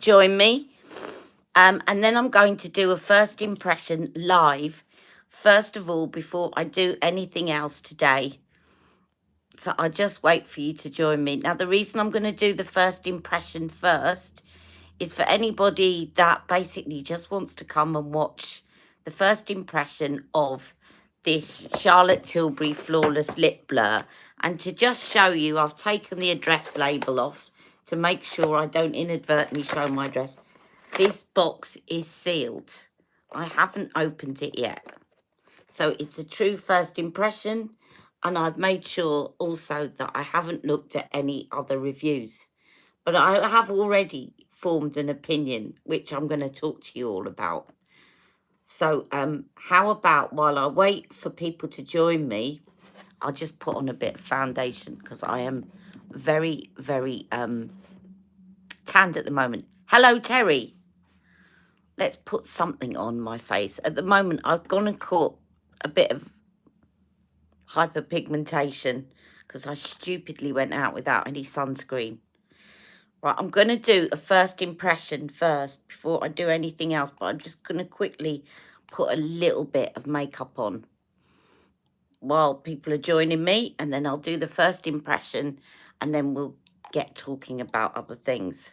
join me. And then I'm going to do a first impression live, first of all, before I do anything else today. So I just wait for you to join me. Now, the reason I'm going to do the first impression first is for anybody that basically just wants to come and watch the first impression of this Charlotte Tilbury Flawless Lip Blur. And to just show you, I've taken the address label off to make sure I don't inadvertently show my address. This box is sealed. I haven't opened it yet. So it's a true first impression. And I've made sure also that I haven't looked at any other reviews. But I have already formed an opinion, which I'm going to talk to you all about. So how about while I wait for people to join me, I'll just put on a bit of foundation because I am very, very tanned at the moment. Hello, Terry. Let's put something on my face. At the moment, I've gone and caught a bit of hyperpigmentation because I stupidly went out without any sunscreen. Right, I'm going to do a first impression first before I do anything else, but I'm just going to quickly put a little bit of makeup on while people are joining me, and then I'll do the first impression, and then we'll get talking about other things.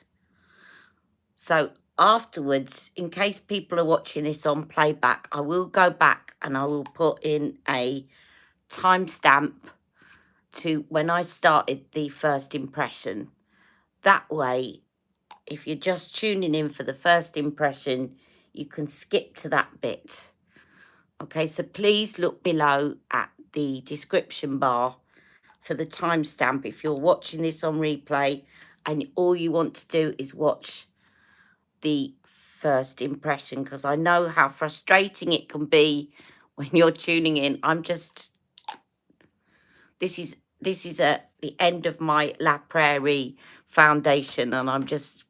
So afterwards, in case people are watching this on playback, I will go back and I will put in a timestamp to when I started the first impression. That way, if you're just tuning in for the first impression, you can skip to that bit. Okay, so please look below at the description bar for the timestamp if you're watching this on replay and all you want to do is watch the first impression, because I know how frustrating it can be when you're tuning in. This is the end of my La Prairie foundation, and I'm just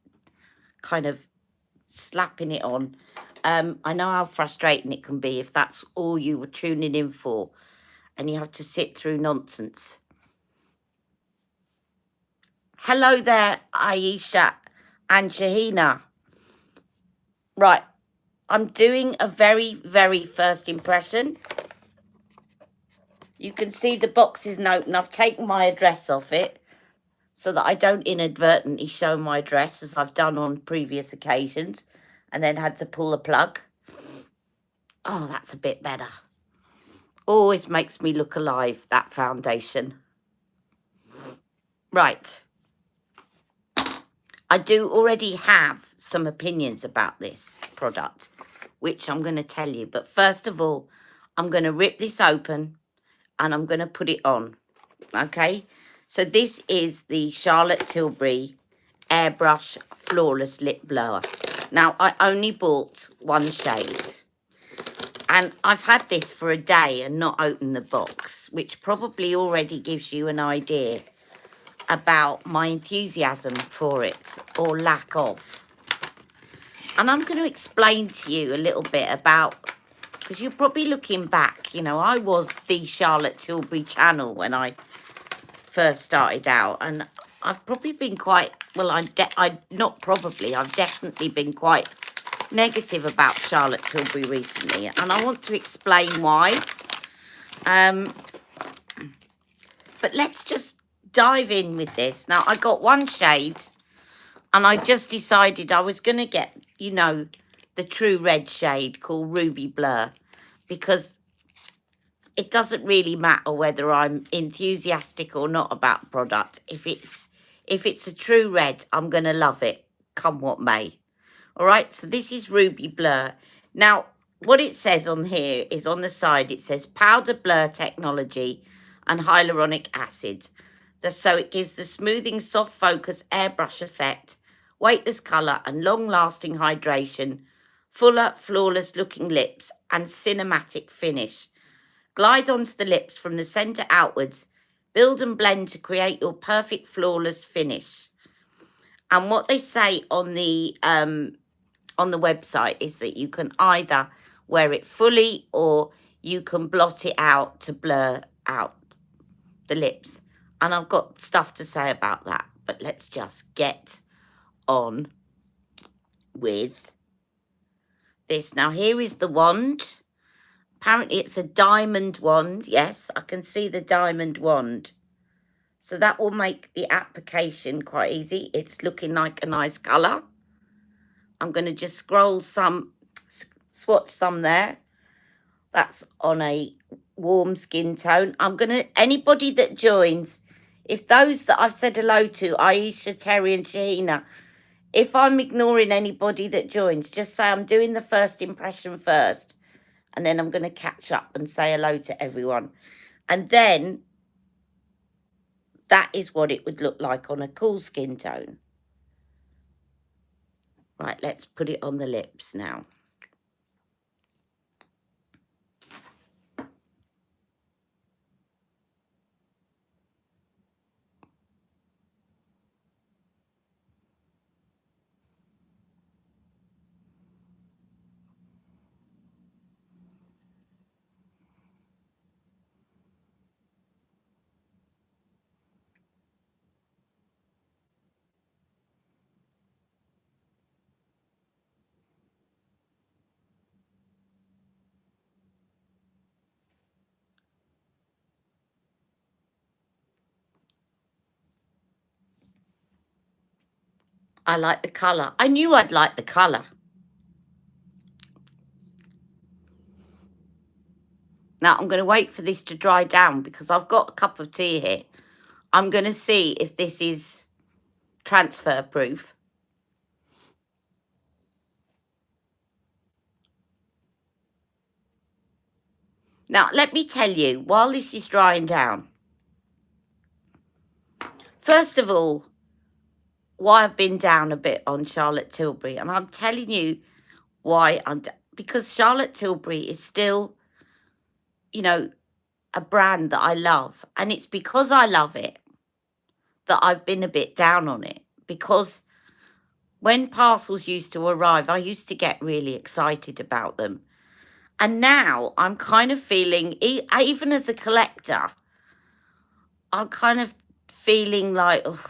kind of slapping it on. I know how frustrating it can be if that's all you were tuning in for and you have to sit through nonsense. Hello there, Aisha and Shahina. Right, I'm doing a very, very first impression. You can see the box isn't open. I've taken my address off it so that I don't inadvertently show my address as I've done on previous occasions and then had to pull the plug. Oh, that's a bit better. Always makes me look alive, that foundation. Right. I do already have some opinions about this product, which I'm going to tell you. But first of all, I'm going to rip this open and I'm going to put it on. Okay? So this is the Charlotte Tilbury Airbrush Flawless Lip Blower. Now, I only bought one shade. And I've had this for a day and not opened the box, which probably already gives you an idea about my enthusiasm for it, or lack of. And I'm going to explain to you a little bit about, because you're probably looking back, you know, I was the Charlotte Tilbury channel when I first started out, and I've probably been quite, well, I've definitely been quite negative about Charlotte Tilbury recently, and I want to explain why. But let's just dive in with this. Now, I got one shade, and I just decided I was going to get, you know, the true red shade called Ruby Blur, because it doesn't really matter whether I'm enthusiastic or not about the product. If it's a true red, I'm going to love it, come what may. All right, so this is Ruby Blur. Now, what it says on here is on the side, it says powder blur technology and hyaluronic acid. So it gives the smoothing, soft focus airbrush effect, weightless colour and long-lasting hydration, fuller, flawless looking lips and cinematic finish. Glide onto the lips from the centre outwards, build and blend to create your perfect flawless finish. And what they say on the website is that you can either wear it fully or you can blot it out to blur out the lips. And I've got stuff to say about that, but let's just get on with this. Now, here is the wand. Apparently, it's a diamond wand. Yes, I can see the diamond wand. So that will make the application quite easy. It's looking like a nice colour. I'm going to just swatch some there. That's on a warm skin tone. Anybody that joins, if those that I've said hello to, Aisha, Terry and Shahina, if I'm ignoring anybody that joins, just say I'm doing the first impression first. And then I'm going to catch up and say hello to everyone. And then that is what it would look like on a cool skin tone. Right, let's put it on the lips now. I like the colour. I knew I'd like the colour. Now, I'm going to wait for this to dry down because I've got a cup of tea here. I'm going to see if this is transfer proof. Now, let me tell you, while this is drying down, first of all, why I've been down a bit on Charlotte Tilbury, and I'm telling you why because Charlotte Tilbury is still, you know, a brand that I love, and it's because I love it that I've been a bit down on it, because when parcels used to arrive, I used to get really excited about them. And now I'm kind of feeling, even as a collector, I'm kind of feeling like, ugh,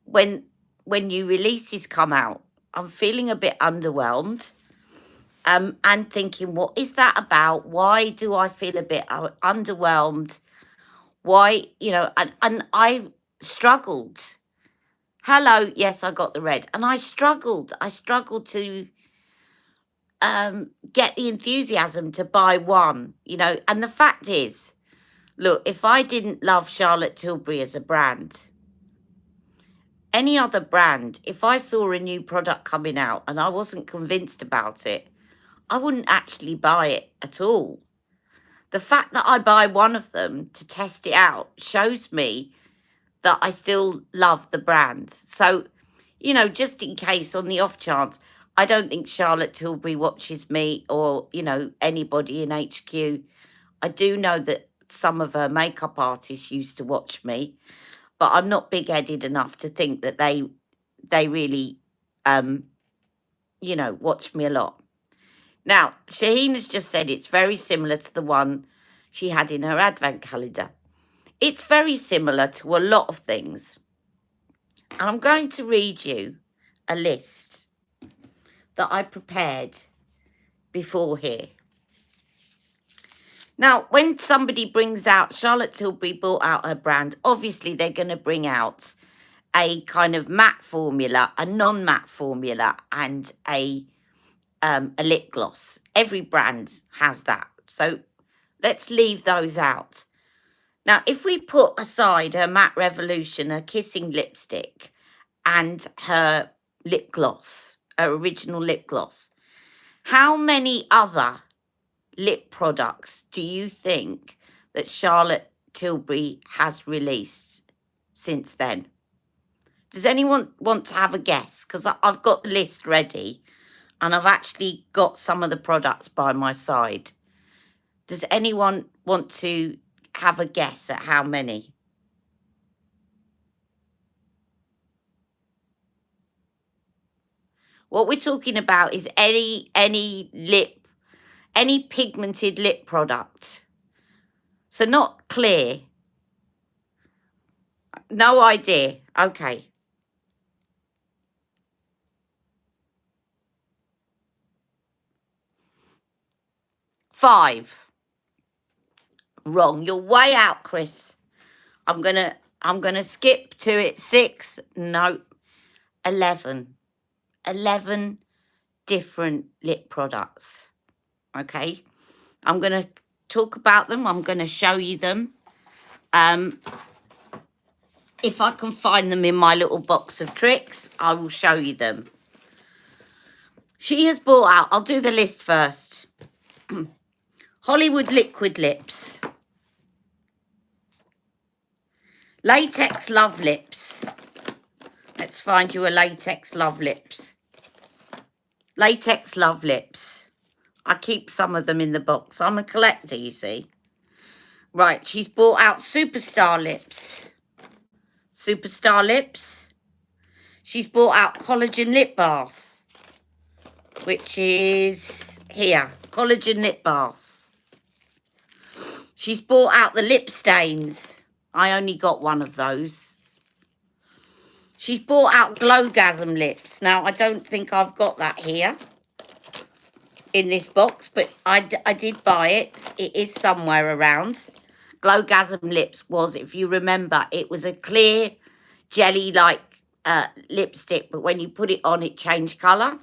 when new releases come out, I'm feeling a bit underwhelmed. And thinking, what is that about? Why do I feel a bit underwhelmed? Why, and I struggled. Hello, yes, I got the red. And I struggled to get the enthusiasm to buy one, and the fact is, look, if I didn't love Charlotte Tilbury as a brand, any other brand, if I saw a new product coming out and I wasn't convinced about it, I wouldn't actually buy it at all. The fact that I buy one of them to test it out shows me that I still love the brand. So, just in case, on the off chance, I don't think Charlotte Tilbury watches me or, anybody in HQ. I do know that some of her makeup artists used to watch me, but I'm not big-headed enough to think that they really, watch me a lot. Now, Shaheen has just said it's very similar to the one she had in her advent calendar. It's very similar to a lot of things. And I'm going to read you a list that I prepared before here. Now, when somebody brings out, Charlotte Tilbury brought out her brand, obviously they're going to bring out a kind of matte formula, a non-matte formula, and a lip gloss. Every brand has that. So let's leave those out. Now, if we put aside her Matte Revolution, her Kissing lipstick, and her lip gloss, her original lip gloss, how many other lip products do you think that Charlotte Tilbury has released since then? Does anyone want to have a guess? Because I've got the list ready and I've actually got some of the products by my side. Does anyone want to have a guess at how many? What we're talking about is any pigmented lip product. So not clear. No idea. Okay. 5. Wrong. You're way out, Chris. I'm gonna skip to it. 6. No. 11. 11 different lip products. Okay. I'm gonna talk about them. I'm gonna show you them. If I can find them in my little box of tricks, I will show you them. She has brought out, I'll do the list first. Hollywood Liquid Lips. Latex Love Lips. Let's find you a Latex Love Lips. Latex Love Lips. I keep some of them in the box. I'm a collector, you see. Right, she's brought out Superstar Lips. Superstar Lips. She's brought out Collagen Lip Bath, which is here. Collagen Lip Bath. She's brought out the lip stains. I only got one of those. She's brought out Glowgasm Lips. Now, I don't think I've got that here in this box, but I did buy it. It is somewhere around. Glowgasm Lips was, if you remember, it was a clear jelly-like lipstick, but when you put it on, it changed colour.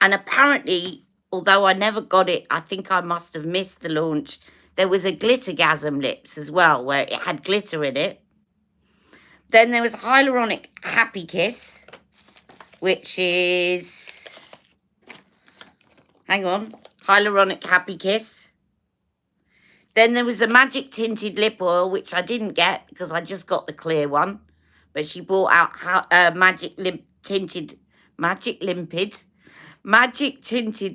And apparently, although I never got it, I think I must have missed the launch, there was a Glittergasm Lips as well, where it had glitter in it. Then there was Hyaluronic Happy Kiss, which is... Hang on. Hyaluronic Happy Kiss. Then there was a Magic Tinted Lip Oil, which I didn't get because I just got the clear one. But she brought out Magic Tinted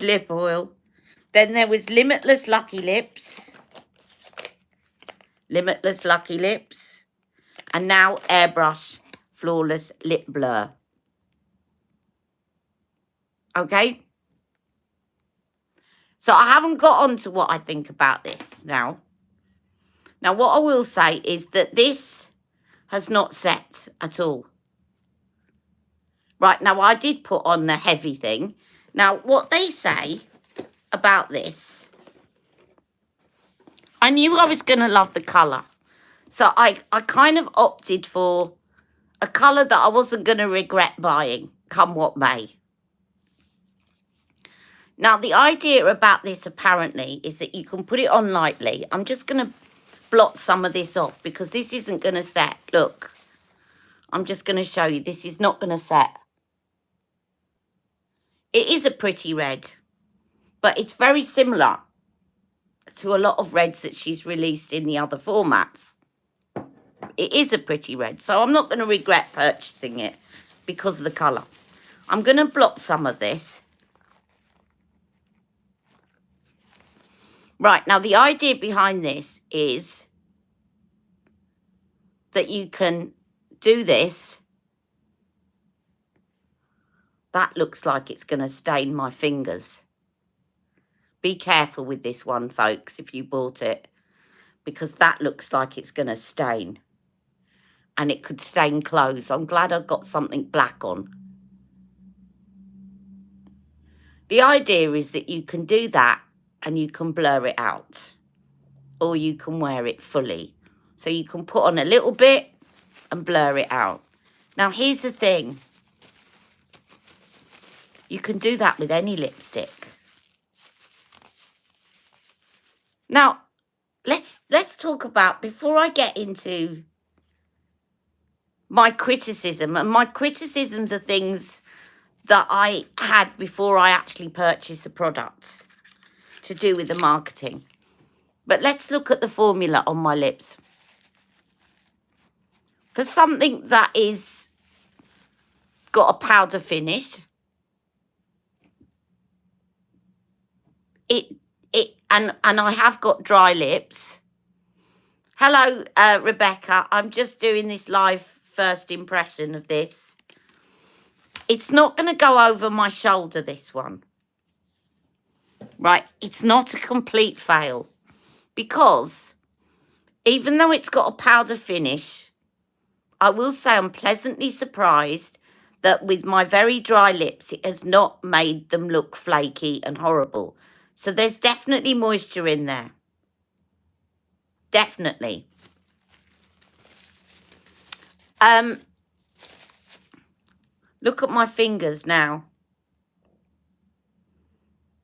Lip Oil. Then there was Limitless Lucky Lips. Limitless Lucky Lips. And now Airbrush Flawless Lip Blur. Okay? So I haven't got on to what I think about this now. Now, what I will say is that this has not set at all. Right, now I did put on the heavy thing. Now, what they say about this, I knew I was going to love the colour. So I kind of opted for a colour that I wasn't going to regret buying, come what may. Now, the idea about this apparently is that you can put it on lightly. I'm just going to blot some of this off because this isn't going to set. Look, I'm just going to show you. This is not going to set. It is a pretty red, but it's very similar to a lot of reds that she's released in the other formats. It is a pretty red, so I'm not going to regret purchasing it because of the colour. I'm going to blot some of this. Right, now the idea behind this is that you can do this. That looks like it's going to stain my fingers. Be careful with this one, folks, if you bought it, because that looks like it's going to stain. And it could stain clothes. I'm glad I've got something black on. The idea is that you can do that and you can blur it out. Or you can wear it fully. So you can put on a little bit and blur it out. Now, here's the thing. You can do that with any lipstick. Now, let's talk about, before I get into my criticism, and my criticisms are things that I had before I actually purchased the product to do with the marketing. But let's look at the formula on my lips. For something that is got a powder finish, and I have got dry lips. Hello, Rebecca. I'm just doing this live first impression of this. It's not going to go over my shoulder, this one. Right, it's not a complete fail. Because even though it's got a powder finish, I will say I'm pleasantly surprised that with my very dry lips, it has not made them look flaky and horrible. So there's definitely moisture in there. Definitely. Look at my fingers now.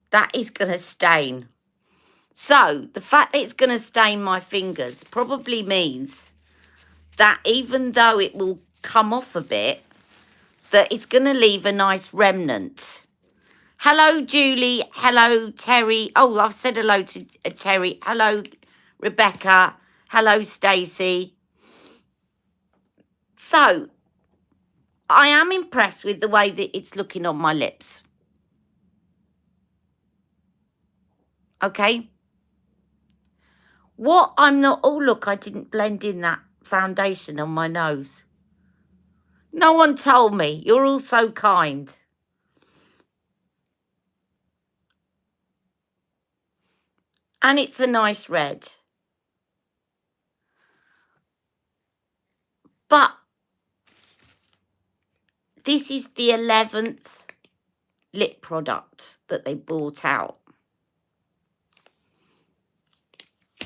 That is going to stain. So the fact that it's going to stain my fingers probably means that even though it will come off a bit, that it's going to leave a nice remnant. Hello, Julie. Hello, Terry. Oh, I've said hello to Terry. Hello, Rebecca. Hello, Stacey. So I am impressed with the way that it's looking on my lips. Okay. What I'm not... Oh, look, I didn't blend in that foundation on my nose. No one told me. You're all so kind. And it's a nice red. But this is the 11th lip product that they brought out.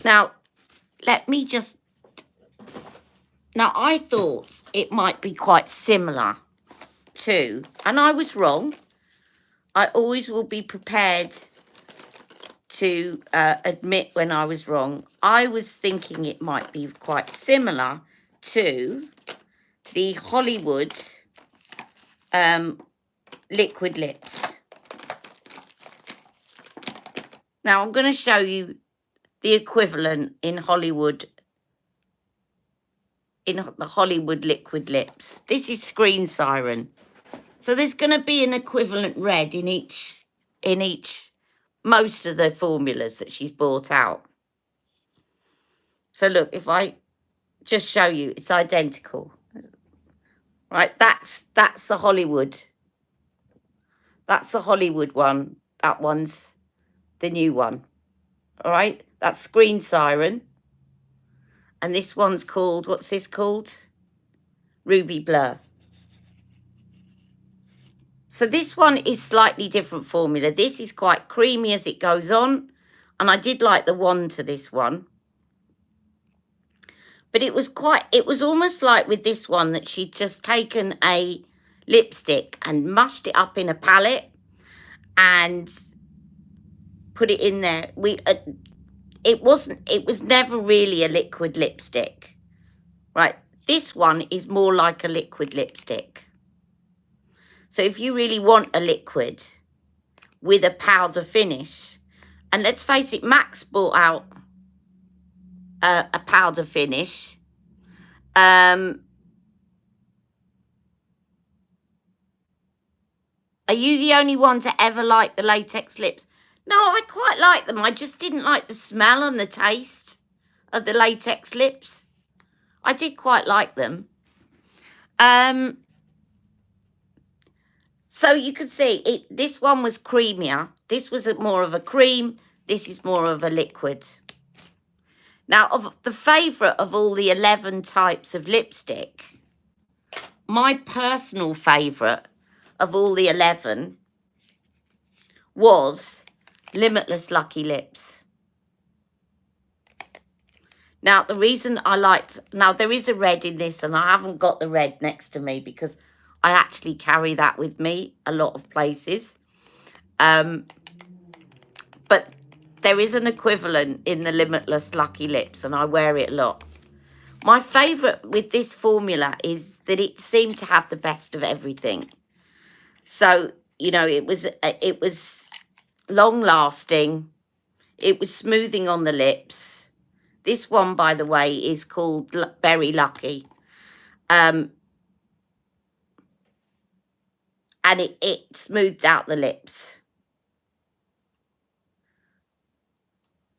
Now, let me just... Now, I thought it might be quite similar to... And I was wrong. I always will be prepared to admit when I was wrong. I was thinking it might be quite similar to the Hollywood liquid lips. Now, I'm going to show you the equivalent in Hollywood, in the Hollywood liquid lips. This is Screen Siren. So there's going to be an equivalent red in each, most of the formulas that she's brought out. So look, if I just show you, it's identical. Right, that's the Hollywood. That's the Hollywood one. That one's the new one. All right, that's Screen Siren. And this one's called, what's this called? Ruby Blur. So this one is slightly different formula. This is quite creamy as it goes on. And I did like the wand to this one. But it was almost like with this one that she'd just taken a lipstick and mushed it up in a palette and put it in there. It was never really a liquid lipstick, right? This one is more like a liquid lipstick. So if you really want a liquid with a powder finish, and let's face it, Max brought out a powder finish. Are you the only one to ever like the latex lips? No, I quite like them. I just didn't like the smell and the taste of the latex lips. I did quite like them. So you could see this one was creamier. This was more of a cream. This is more of a liquid. Now, of the favourite of all the 11 types of lipstick, my personal favourite of all the 11 was Limitless Lucky Lips. Now, the reason I liked... Now, there is a red in this, and I haven't got the red next to me because I actually carry that with me a lot of places. But there is an equivalent in the Limitless Lucky Lips, and I wear it a lot. My favourite with this formula is that it seemed to have the best of everything. So, you know, it was long-lasting. It was smoothing on the lips. This one, by the way, is called Berry Lucky. And it smoothed out the lips.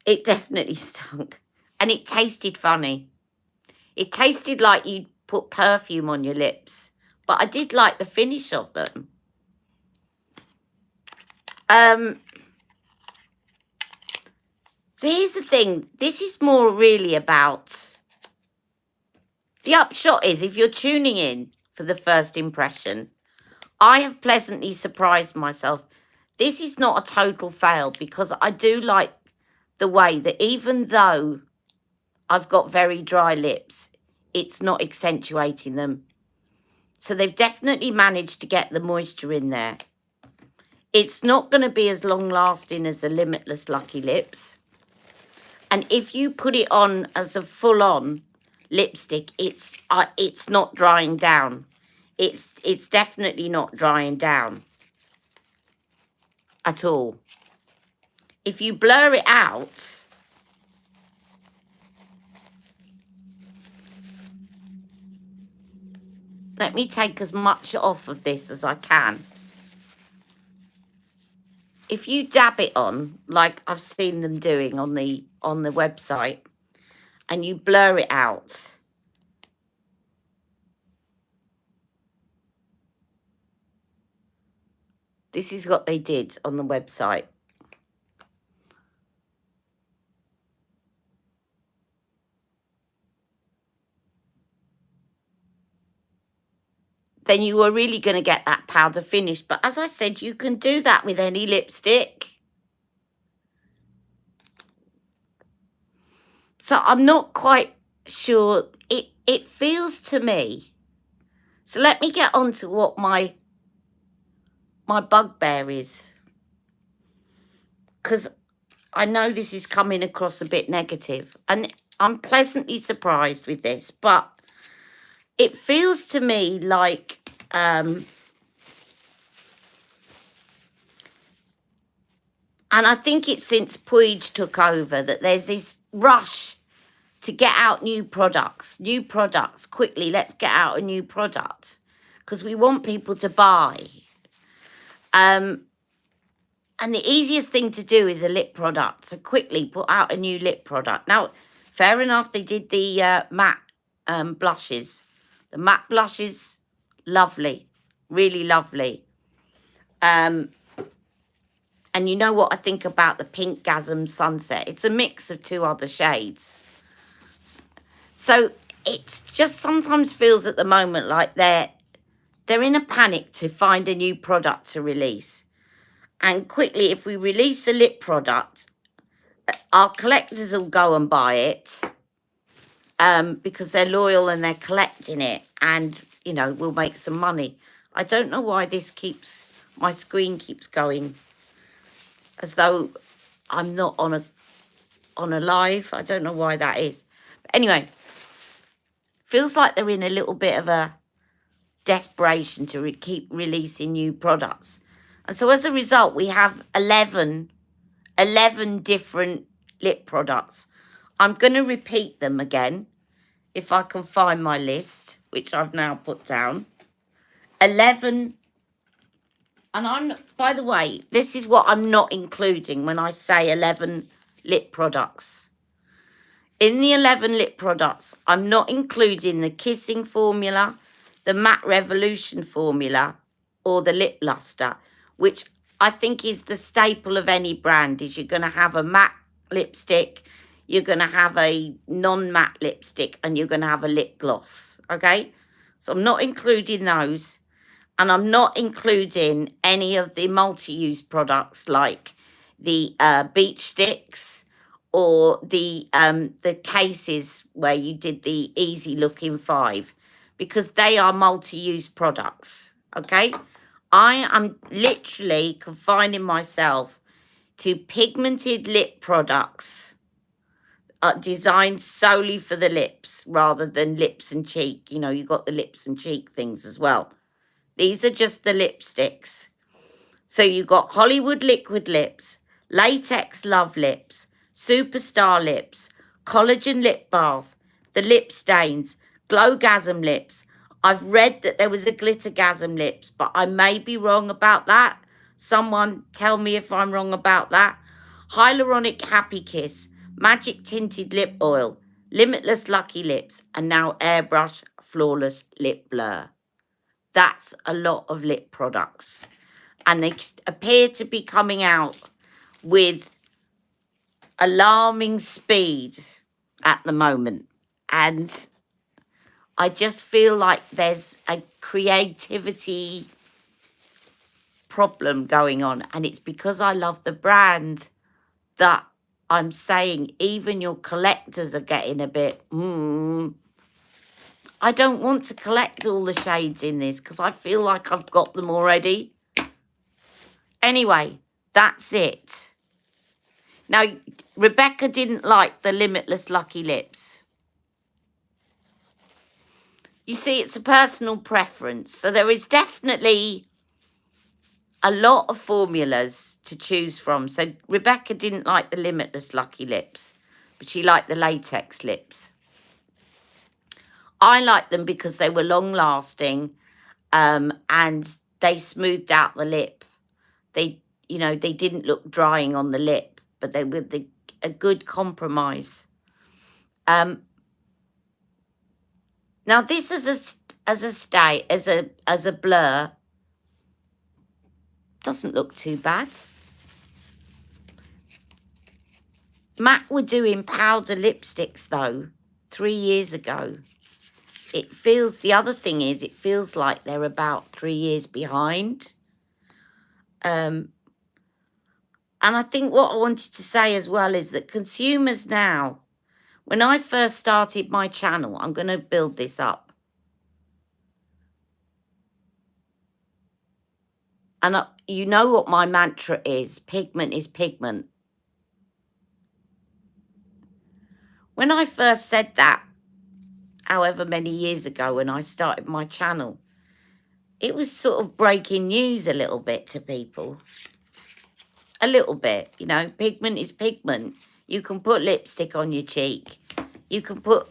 It definitely stunk. And it tasted funny. It tasted like you'd put perfume on your lips. But I did like the finish of them. So here's the thing. This is more really about... The upshot is, if you're tuning in for the first impression, I have pleasantly surprised myself. This is not a total fail because I do like the way that even though I've got very dry lips, it's not accentuating them. So they've definitely managed to get the moisture in there. It's not going to be as long lasting as the Limitless Lucky Lips. And if you put it on as a full on lipstick, it's not drying down. It's definitely not drying down at all. If you blur it out, let me take as much off of this as I can. If you dab it on, like I've seen them doing on the website, and you blur it out, this is what they did on the website. Then you are really going to get that powder finish. But as I said, you can do that with any lipstick. So I'm not quite sure. It feels to me. So let me get on to what my bugbear is. Because I know this is coming across a bit negative. And I'm pleasantly surprised with this. But it feels to me like... and I think it's since Puig took over that there's this rush to get out new products quickly. Let's get out a new product because we want people to buy. And the easiest thing to do is a lip product. So quickly put out a new lip product. Now, fair enough, they did the matte blushes. The matte blushes, lovely, really lovely. And you know what I think about the Pink Gasm Sunset? It's a mix of two other shades. So it just sometimes feels at the moment like they're in a panic to find a new product to release. And quickly, if we release a lip product, our collectors will go and buy it because they're loyal and they're collecting it. And, you know, we'll make some money. I don't know why my screen keeps going as though I'm not on a live. I don't know why that is. But anyway, feels like they're in a little bit of a desperation to keep releasing new products. And so as a result, we have 11 different lip products. I'm going to repeat them again, if I can find my list, which I've now put down. 11. And by the way, this is what I'm not including when I say 11 lip products. In the 11 lip products, I'm not including the Kissing formula, the Matte Revolution formula, or the Lip Luster, which I think is the staple of any brand, is you're going to have a matte lipstick, you're going to have a non-matte lipstick, and you're going to have a lip gloss, okay? So I'm not including those, and I'm not including any of the multi-use products like the beach sticks or the cases where you did the Easy Looking 5, because they are multi-use products, okay? I am literally confining myself to pigmented lip products designed solely for the lips rather than lips and cheek. You know, you got the lips and cheek things as well. These are just the lipsticks. So you got Hollywood Liquid Lips, Latex Love Lips, Superstar Lips, Collagen Lip Bath, the Lip Stains, Glowgasm Lips. I've read that there was a Glittergasm Lips, but I may be wrong about that. Someone tell me if I'm wrong about that. Hyaluronic Happy Kiss, Magic Tinted Lip Oil, Limitless Lucky Lips, and now Airbrush Flawless Lip Blur. That's a lot of lip products. And they appear to be coming out with alarming speed at the moment. And I just feel like there's a creativity problem going on, and it's because I love the brand that I'm saying even your collectors are getting a bit, I don't want to collect all the shades in this because I feel like I've got them already. Anyway, that's it. Now, Rebecca didn't like the Limitless Lucky Lips. You see, it's a personal preference. So there is definitely a lot of formulas to choose from. So Rebecca didn't like the Limitless Lucky Lips, but she liked the latex lips. I liked them because they were long lasting, and they smoothed out the lip. They, they didn't look drying on the lip, but they were a good compromise. Now this as a blur doesn't look too bad. MAC were doing powder lipsticks though 3 years ago. The other thing is, it feels like they're about 3 years behind. And I think what I wanted to say as well is that consumers now, when I first started my channel, I'm going to build this up. And you know what my mantra is, pigment is pigment. When I first said that, however many years ago when I started my channel, it was sort of breaking news a little bit to people. A little bit, pigment is pigment. You can put lipstick on your cheek. You can put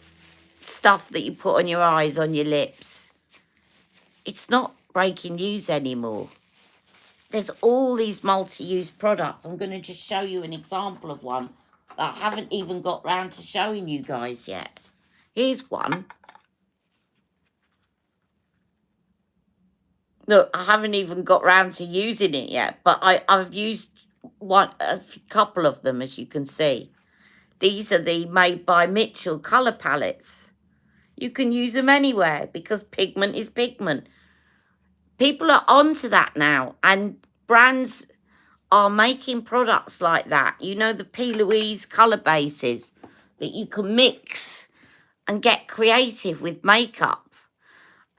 stuff that you put on your eyes, on your lips. It's not breaking news anymore. There's all these multi-use products. I'm going to just show you an example of one that I haven't even got round to showing you guys yet. Here's one. Look, I haven't even got round to using it yet, but I've used a couple of them, as you can see. These are the Made by Mitchell colour palettes. You can use them anywhere because pigment is pigment. People are onto that now, and brands are making products like that. The P. Louise colour bases that you can mix and get creative with makeup.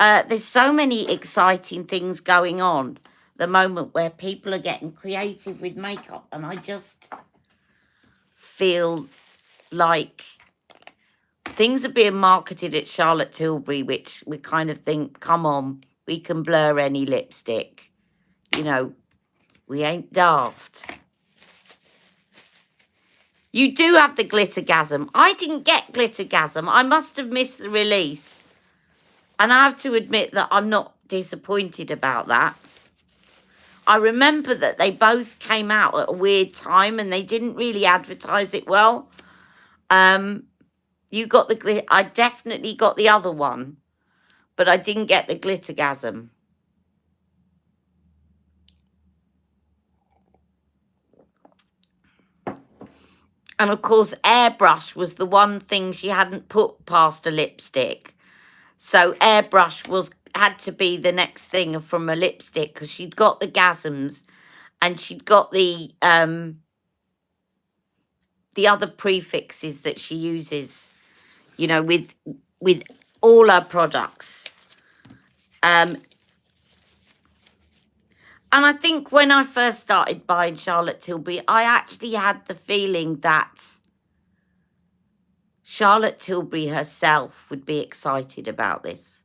There's so many exciting things going on at the moment where people are getting creative with makeup, and I just feel like things are being marketed at Charlotte Tilbury, which we kind of think, come on, we can blur any lipstick. We ain't daft. You do have the glittergasm. I didn't get glittergasm. I must have missed the release. And I have to admit that I'm not disappointed about that. I remember that they both came out at a weird time and they didn't really advertise it well. You got the glitter. I definitely got the other one, but I didn't get the glittergasm. And of course, Airbrush was the one thing she hadn't put past a lipstick. So Airbrush had to be the next thing from a lipstick because she'd got the gasms and she'd got the other prefixes that she uses, with all her products. And I think when I first started buying Charlotte Tilbury, I actually had the feeling that Charlotte Tilbury herself would be excited about this.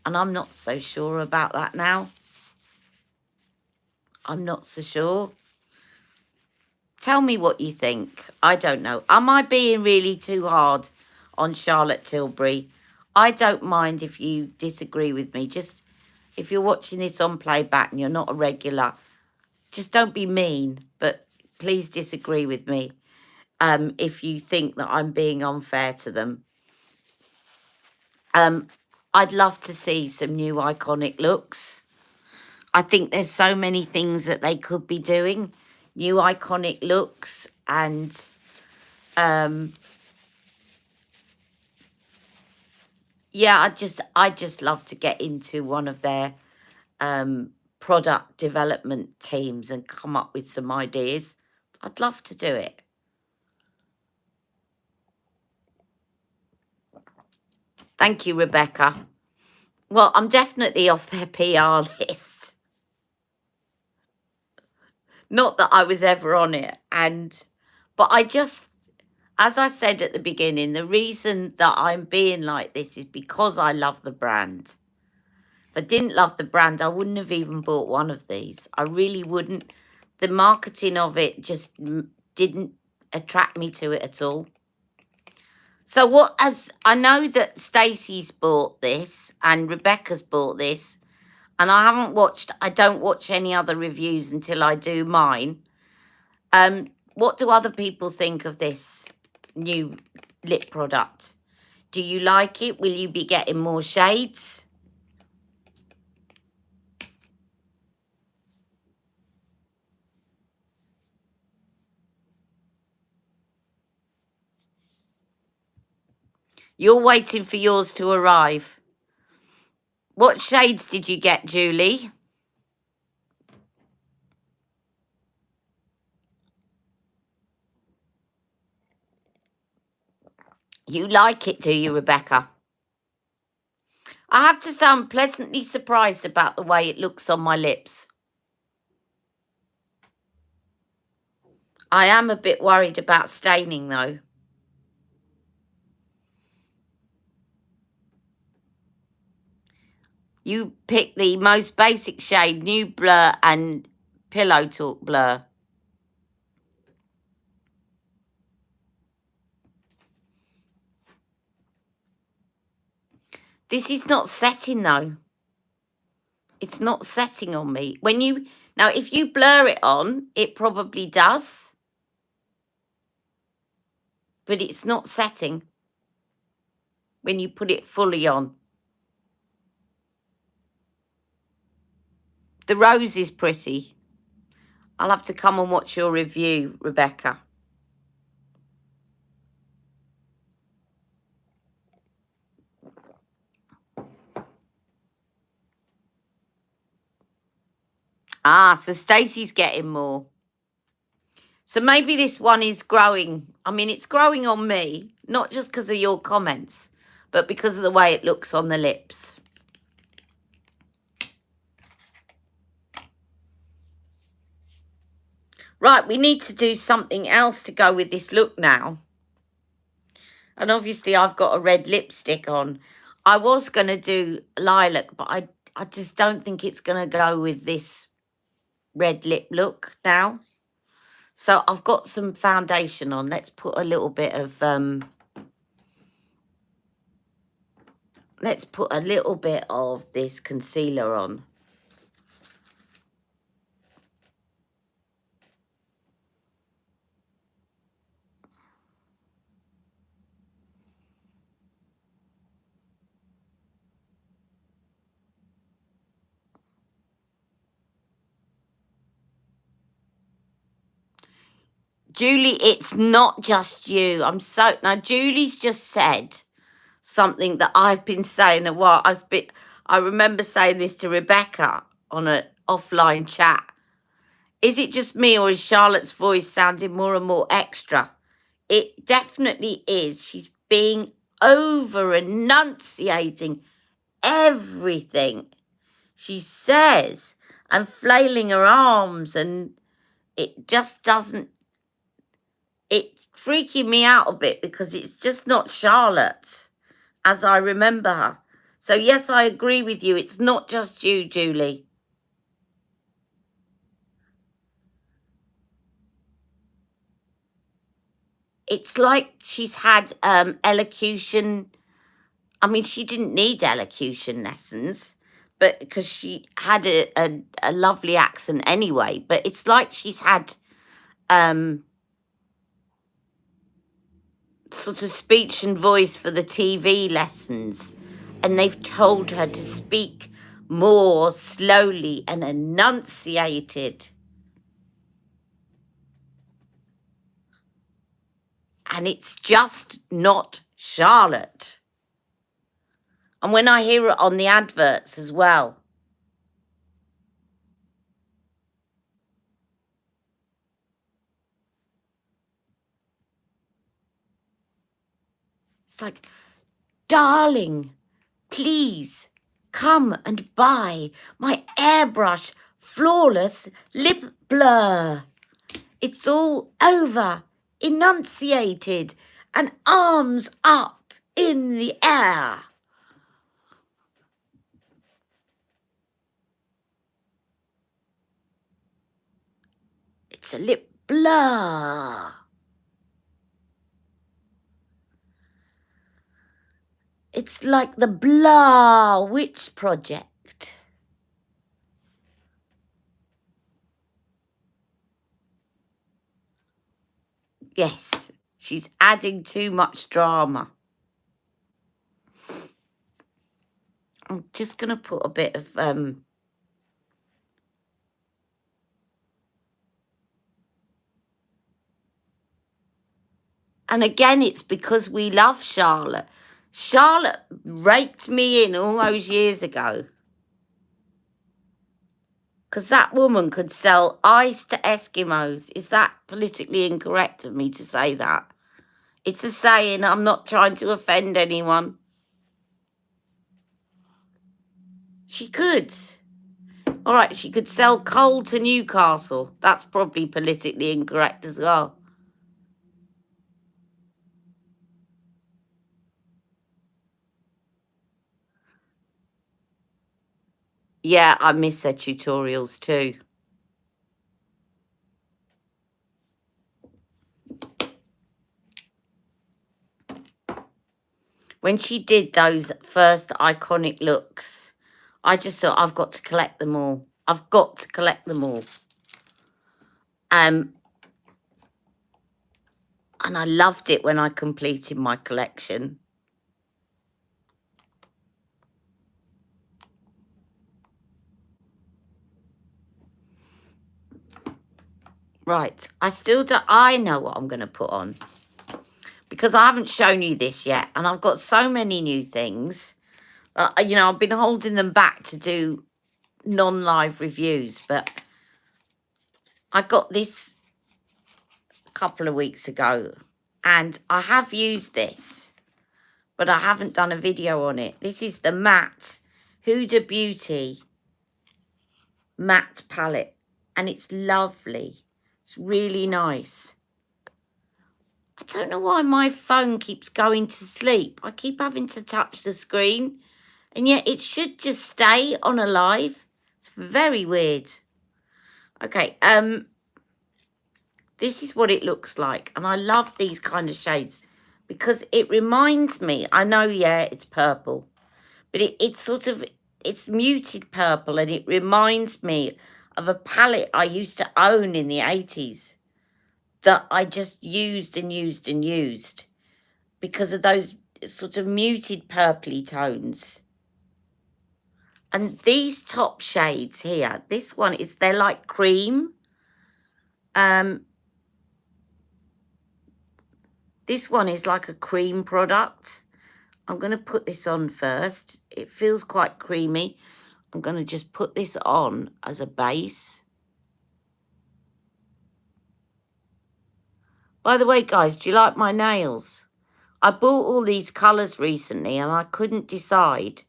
And I'm not so sure about that now. I'm not so sure. Tell me what you think. I don't know. Am I being really too hard on Charlotte Tilbury? I don't mind if you disagree with me. Just if you're watching this on playback and you're not a regular, just don't be mean, but please disagree with me if you think that I'm being unfair to them. I'd love to see some new iconic looks. I think there's so many things that they could be doing. New iconic looks and yeah, I just love to get into one of their product development teams and come up with some ideas. I'd love to do it. Thank you, Rebecca. Well, I'm definitely off their PR list. Not that I was ever on it. But I just, as I said at the beginning, the reason that I'm being like this is because I love the brand. If I didn't love the brand, I wouldn't have even bought one of these. I really wouldn't. The marketing of it just didn't attract me to it at all. So as I know that Stacey's bought this and Rebecca's bought this, and I don't watch any other reviews until I do mine. What do other people think of this new lip product? Do you like it? Will you be getting more shades? You're waiting for yours to arrive. What shades did you get, Julie? You like it, do you, Rebecca? I have to say I'm pleasantly surprised about the way it looks on my lips. I am a bit worried about staining, though. You pick the most basic shade, Nude Blur and Pillow Talk Blur. This is not setting, though. It's not setting on me. Now, if you blur it on, it probably does. But it's not setting when you put it fully on. The rose is pretty. I'll have to come and watch your review, Rebecca. Ah, so Stacey's getting more. So maybe this one is growing. I mean, it's growing on me, not just because of your comments, but because of the way it looks on the lips. Right, we need to do something else to go with this look now. And obviously I've got a red lipstick on. I was going to do lilac, but I just don't think it's going to go with this red lip look now. So I've got some foundation on. Let's put a little bit of this concealer on. Julie, it's not just you. Now Julie's just said something that I've been saying a while. I remember saying this to Rebecca on an offline chat. Is it just me, or is Charlotte's voice sounding more and more extra? It definitely is. She's being over enunciating everything she says and flailing her arms, and it just doesn't. It's freaking me out a bit because it's just not Charlotte as I remember her. So yes, I agree with you. It's not just you, Julie. It's like she's had elocution. I mean, she didn't need elocution lessons, but because she had a lovely accent anyway. But it's like she's had sort of speech and voice for the TV lessons, and they've told her to speak more slowly and enunciated. And it's just not Charlotte. And when I hear it on the adverts as well, It's like, darling, please come and buy my Airbrush Flawless Lip Blur. It's all over, enunciated, and arms up in the air. It's a lip blur. It's like the Blur Witch Project. Yes, she's adding too much drama. I'm just going to put a bit of... And again, it's because we love Charlotte. Charlotte raked me in all those years ago. Because that woman could sell ice to Eskimos. Is that politically incorrect of me to say that? It's a saying. I'm not trying to offend anyone. She could. All right, she could sell coal to Newcastle. That's probably politically incorrect as well. Yeah, I miss her tutorials too. When she did those first iconic looks, I just thought, I've got to collect them all. I've got to collect them all. And I loved it when I completed my collection. Right, I know what I'm going to put on. Because I haven't shown you this yet. And I've got so many new things. You know, I've been holding them back to do non-live reviews. But I got this a couple of weeks ago. And I have used this. But I haven't done a video on it. This is the matte Huda Beauty matte palette. And it's lovely. It's really nice. I don't know why my phone keeps going to sleep. I keep having to touch the screen. And yet it should just stay on a live. It's very weird. Okay, this is what it looks like. And I love these kind of shades. Because it reminds me, I know, yeah, it's purple. But it's sort of, it's muted purple. And it reminds me of a palette I used to own in the 80s. That I just used and used and used. Because of those sort of muted purpley tones. And these top shades here, this one is, they're like cream. This one is like a cream product. I'm going to put this on first. It feels quite creamy. I'm going to just put this on as a base. By the way, guys, do you like my nails? I bought all these colours recently and I couldn't decide.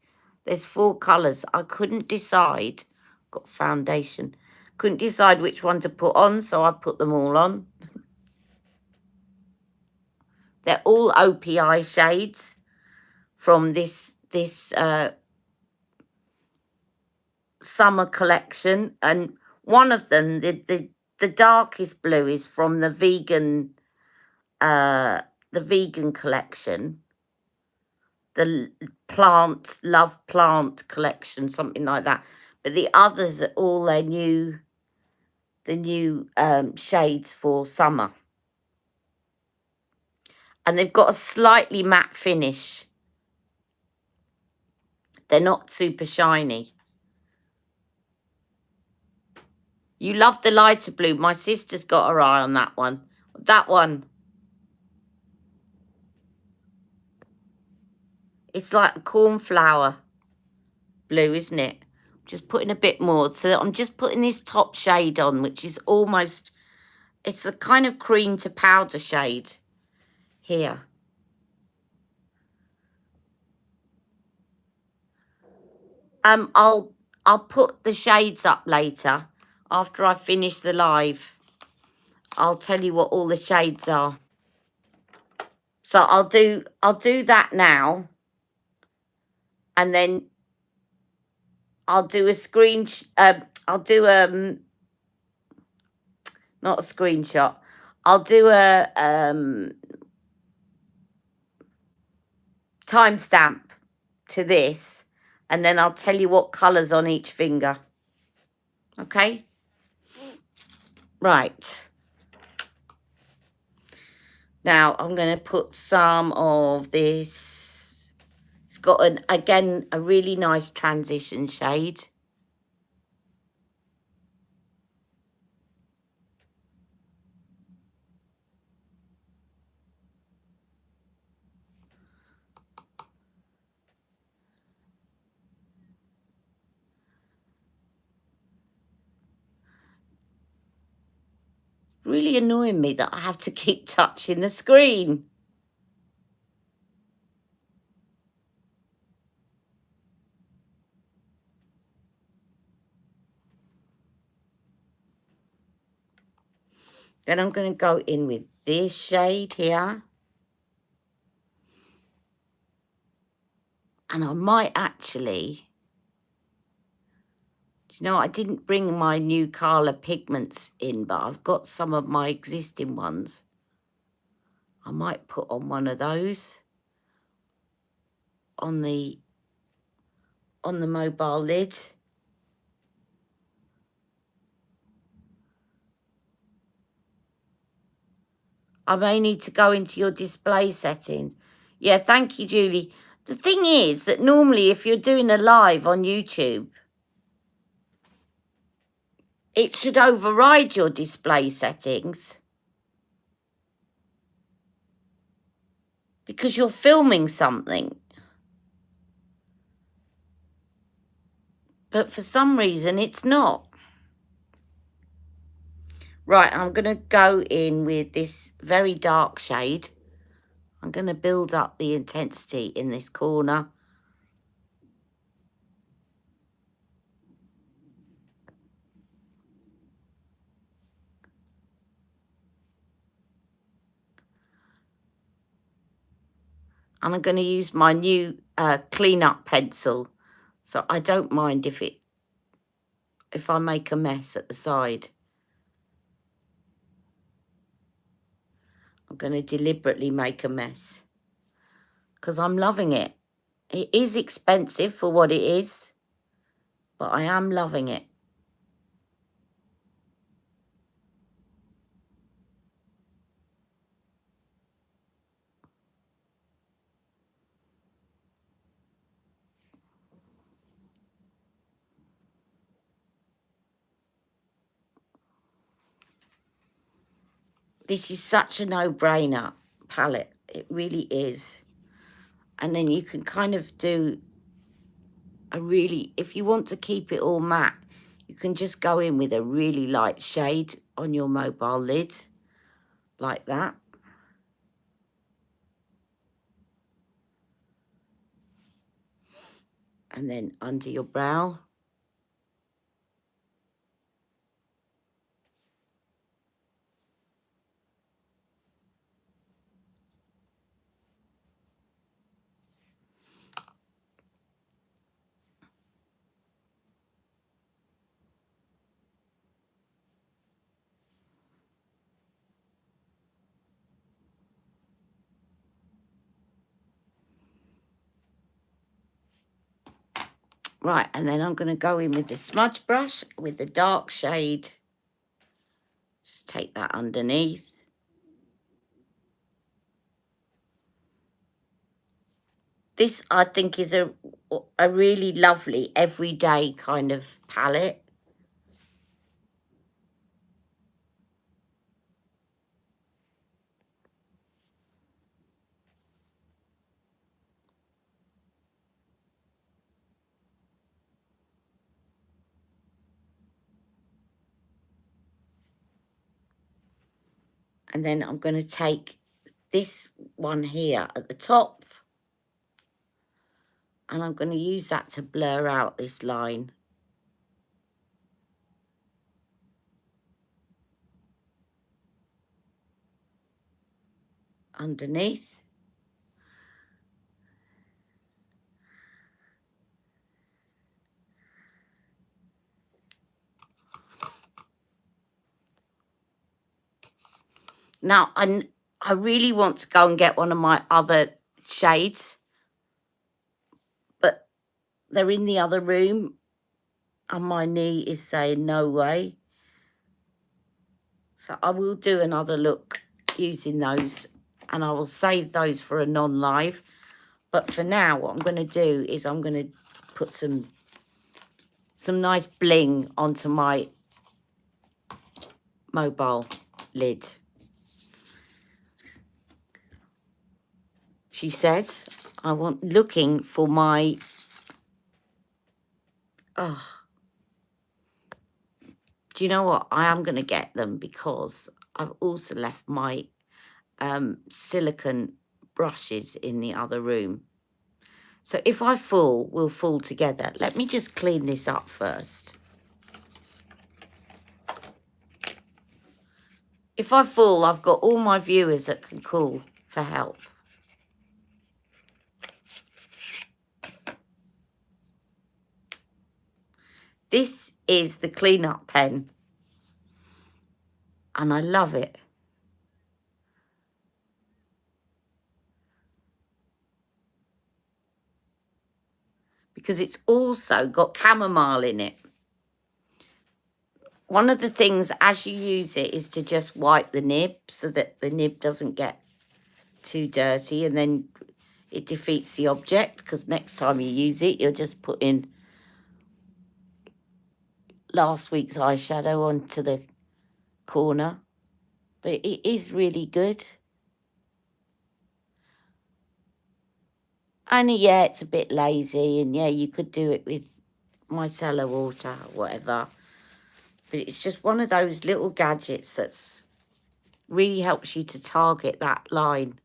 There's 4 colours. I couldn't decide. Got foundation. Couldn't decide which one to put on, so I put them all on. They're all OPI shades from this summer collection. And one of them, the darkest blue, is from the vegan collection. The Love Plant collection, something like that. But the others are all the new shades for summer. And they've got a slightly matte finish. They're not super shiny. You love the lighter blue. My sister's got her eye on that one. That one. It's like a cornflower blue, isn't it? Just putting a bit more. So I'm just putting this top shade on, which is almost, it's a kind of cream to powder shade here. I'll put the shades up later after I finish the live. I'll tell you what all the shades are. So I'll do that now, and then I'll do a I'll do not a screenshot. I'll do a timestamp to this, and then I'll tell you what colours on each finger. Okay? Right. Now I'm going to put some of this. It's got again a really nice transition shade. Really annoying me that I have to keep touching the screen. Then I'm going to go in with this shade here. And I might actually, you know, I didn't bring my new Colour pigments in, but I've got some of my existing ones. I might put on one of those on the mobile lid. I may need to go into your display settings. Yeah, thank you, Julie. The thing is that normally if you're doing a live on YouTube, it should override your display settings because you're filming something. But for some reason, it's not. Right, I'm going to go in with this very dark shade. I'm going to build up the intensity in this corner. And I'm going to use my new clean-up pencil. So I don't mind if I make a mess at the side. I'm going to deliberately make a mess because I'm loving it. It is expensive for what it is, but I am loving it. This is such a no-brainer palette. It really is. And then you can kind of do if you want to keep it all matte, you can just go in with a really light shade on your mobile lid, like that. And then under your brow. Right, and then I'm going to go in with the smudge brush with the dark shade. Just take that underneath. This, I think, is a really lovely everyday kind of palette. And then I'm going to take this one here at the top And I'm going to use that to blur out this line. Underneath. Now, I really want to go and get one of my other shades, but they're in the other room and my knee is saying no way. So I will do another look using those, and I will save those for a non-live. But for now, what I'm going to do is I'm going to put some nice bling onto my mobile lid. She says, looking for my, oh, do you know what? I am going to get them because I've also left my silicone brushes in the other room. So if I fall, we'll fall together. Let me just clean this up first. If I fall, I've got all my viewers that can call for help. This is the clean-up pen, and I love it. Because it's also got chamomile in it. One of the things as you use it is to just wipe the nib so that the nib doesn't get too dirty, and then it defeats the object, because next time you use it, you'll just put in last week's eyeshadow onto the corner. But it is really good. And yeah, it's a bit lazy, and yeah, you could do it with micellar water or whatever. But it's just one of those little gadgets that's really helps you to target that line.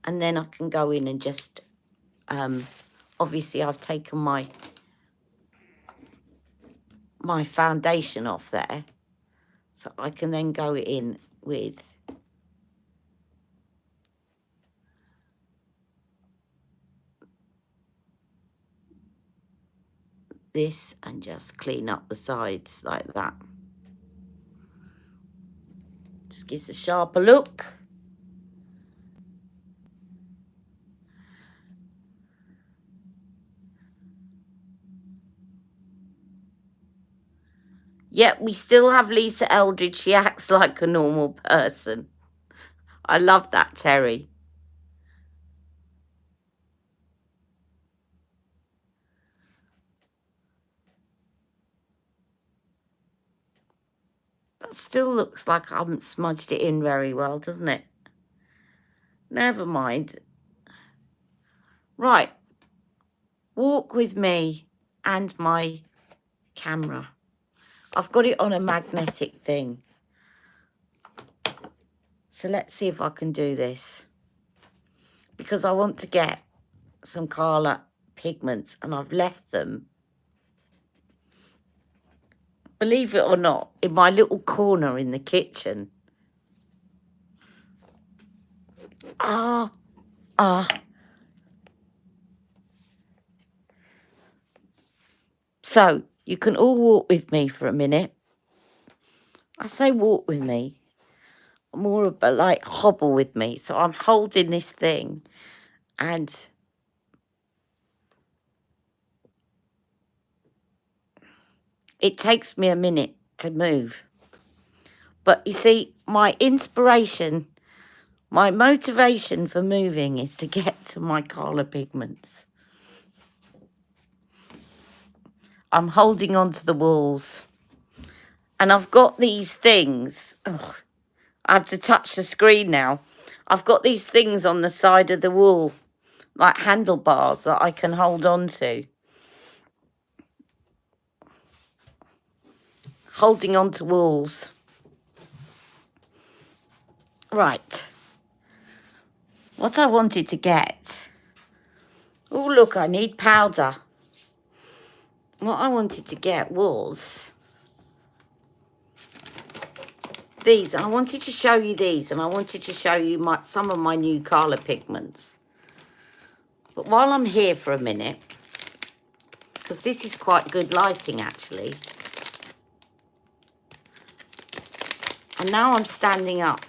And then I can go in and just, obviously I've taken my foundation off there. So I can then go in with this and just clean up the sides like that. Just gives a sharper look. Yet we still have Lisa Eldridge. She acts like a normal person. I love that, Terry. That still looks like I haven't smudged it in very well, doesn't it? Never mind. Right. Walk with me and my camera. I've got it on a magnetic thing. So let's see if I can do this. Because I want to get some colour pigments, and I've left them, believe it or not, in my little corner in the kitchen. So you can all walk with me for a minute. I say walk with me, more of a like hobble with me. So I'm holding this thing, and it takes me a minute to move. But you see, my inspiration, my motivation for moving is to get to my colour pigments. I'm holding on to the walls. And I've got these things. Oh, I have to touch the screen now. I've got these things on the side of the wall, like handlebars that I can hold on to. Holding on to walls. Right. What I wanted to get... Oh, look, I need powder. What I wanted to get was these. I wanted to show you these, and I wanted to show you some of my new colour pigments. But while I'm here for a minute, because this is quite good lighting, actually. And now I'm standing up.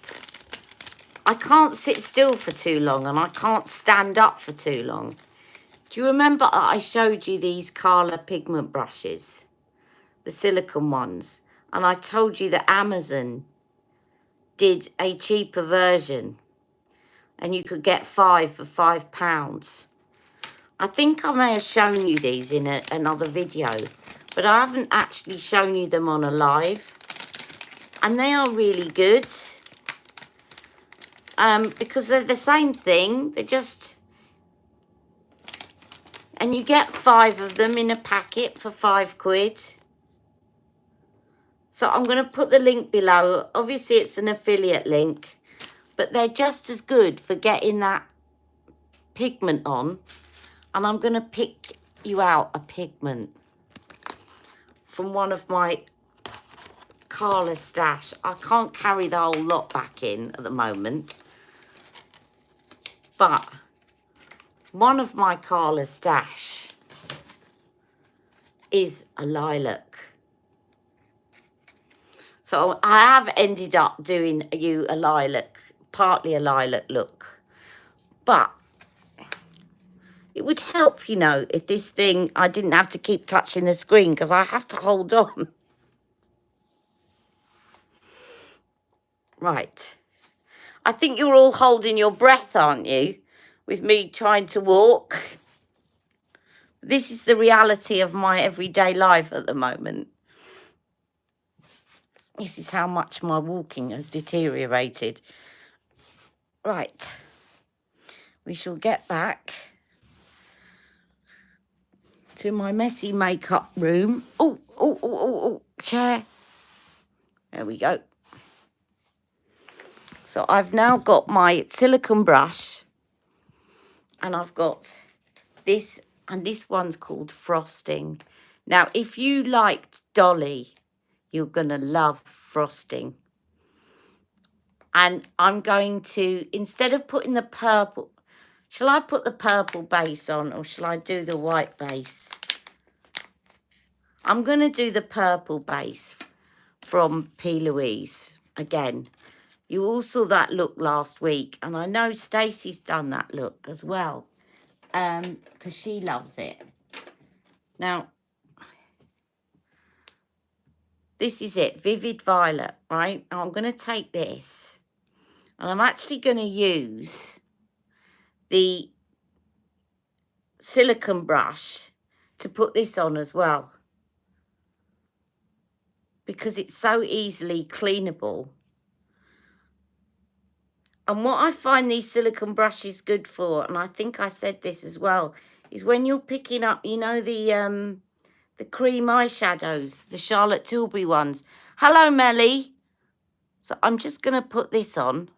I can't sit still for too long, and I can't stand up for too long. Do you remember that I showed you these colour pigment brushes? The silicone ones. And I told you that Amazon did a cheaper version. And you could get 5 for £5. I think I may have shown you these in another video. But I haven't actually shown you them on a live. And they are really good. Because they're the same thing. They're just... And you get 5 of them in a packet for £5. So I'm going to put the link below. Obviously, it's an affiliate link. But they're just as good for getting that pigment on. And I'm going to pick you out a pigment from one of my colour stash. I can't carry the whole lot back in at the moment. But one of my colour stash is a lilac. So I have ended up doing you a lilac, partly a lilac look. But it would help, you know, if this thing, I didn't have to keep touching the screen because I have to hold on. Right. I think you're all holding your breath, aren't you? With me trying to walk. This is the reality of my everyday life at the moment. This is how much my walking has deteriorated. Right. We shall get back to my messy makeup room. Oh, chair. There we go. So I've now got my silicone brush. And I've got this, and this one's called Frosting. Now, if you liked Dolly, you're going to love Frosting. And I'm going to, instead of putting the purple, shall I put the purple base on or shall I do the white base? I'm going to do the purple base from P. Louise again. You all saw that look last week, and I know Stacey's done that look as well, because she loves it. Now, this is it, Vivid Violet, right? Now I'm going to take this, and I'm actually going to use the silicone brush to put this on as well, because it's so easily cleanable. And what I find these silicone brushes good for, and I think I said this as well, is when you're picking up, you know, the cream eyeshadows, the Charlotte Tilbury ones. Hello, Melly. So I'm just going to put this on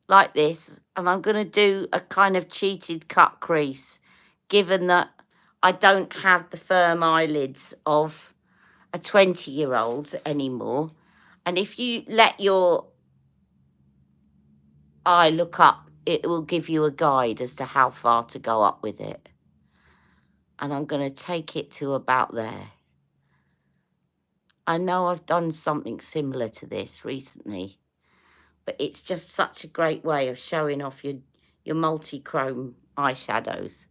like this, and I'm going to do a kind of cheated cut crease, given that I don't have the firm eyelids of a 20-year-old anymore. And if you let your eye look up, it will give you a guide as to how far to go up with it. And I'm going to take it to about there. I know I've done something similar to this recently, but it's just such a great way of showing off your multi-chrome eyeshadows.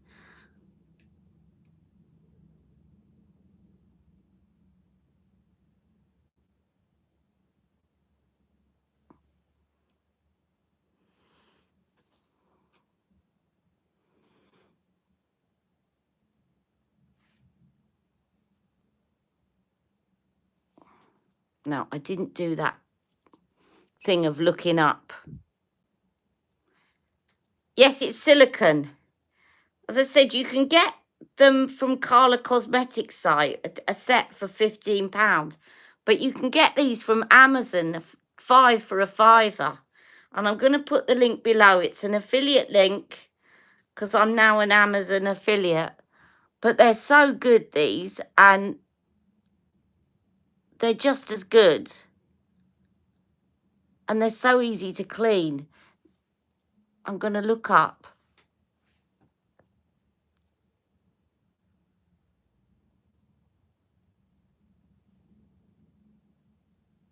Now, I didn't do that thing of looking up. Yes, it's silicone. As I said, you can get them from Carla Cosmetics site, a set for £15. But you can get these from Amazon, 5 for a £5. And I'm going to put the link below. It's an affiliate link because I'm now an Amazon affiliate. But they're so good, these, and they're just as good. And they're so easy to clean. I'm going to look up.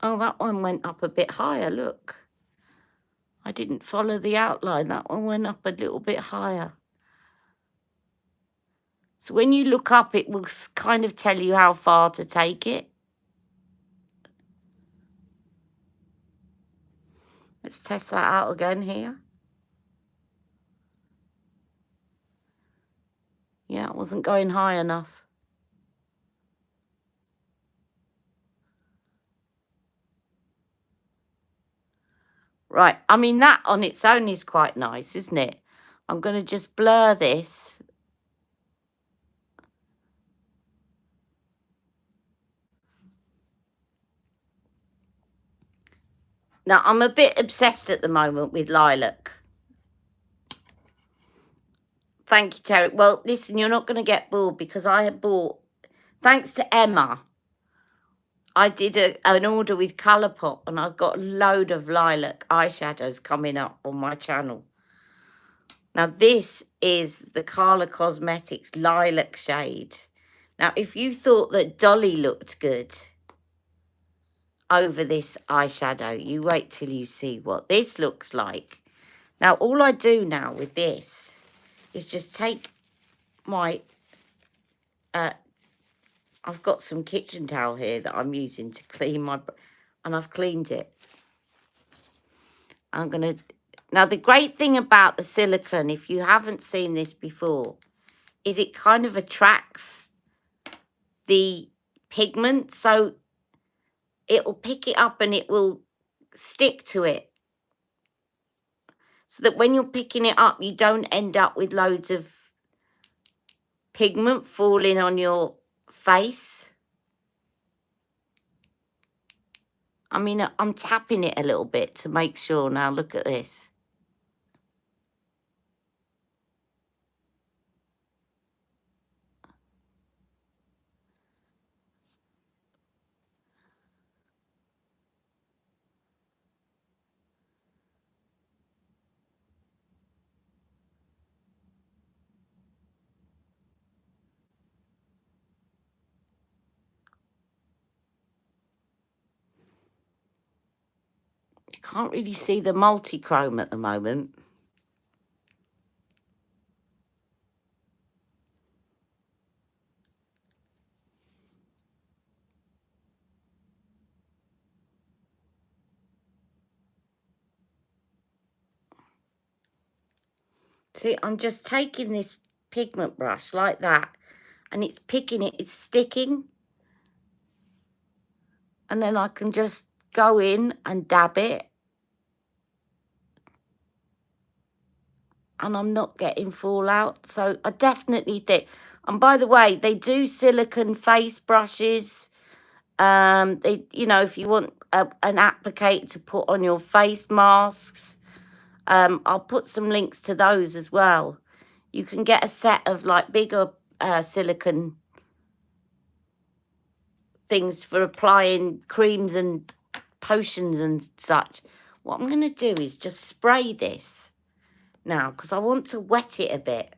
Oh, that one went up a bit higher, look. I didn't follow the outline. That one went up a little bit higher. So when you look up, it will kind of tell you how far to take it. Let's test that out again here. Yeah, it wasn't going high enough. Right, I mean, that on its own is quite nice, isn't it? I'm going to just blur this. Now, I'm a bit obsessed at the moment with lilac. Thank you, Terry. Well, listen, you're not going to get bored because I had bought, thanks to Emma, I did an order with Colourpop and I've got a load of lilac eyeshadows coming up on my channel. Now, this is the Carla Cosmetics lilac shade. Now, if you thought that Dolly looked good over this eyeshadow, you wait till you see what this looks like. Now, all I do now with this is just take my... I've got some kitchen towel here that I'm using to clean my... And I've cleaned it. I'm going to... Now, the great thing about the silicone, if you haven't seen this before, is it kind of attracts the pigment. So it'll pick it up and it will stick to it. So that when you're picking it up, you don't end up with loads of pigment falling on your face. I mean, I'm tapping it a little bit to make sure. Now, look at this. You can't really see the multi-chrome at the moment. See, I'm just taking this pigment brush like that, and it's picking it, it's sticking. And then I can just go in and dab it. And I'm not getting fallout. So I definitely think, and by the way, they do silicone face brushes. They, you know, if you want an applicator to put on your face masks, I'll put some links to those as well. You can get a set of like bigger silicone things for applying creams and potions and such. What I'm going to do is just spray this now because I want to wet it a bit.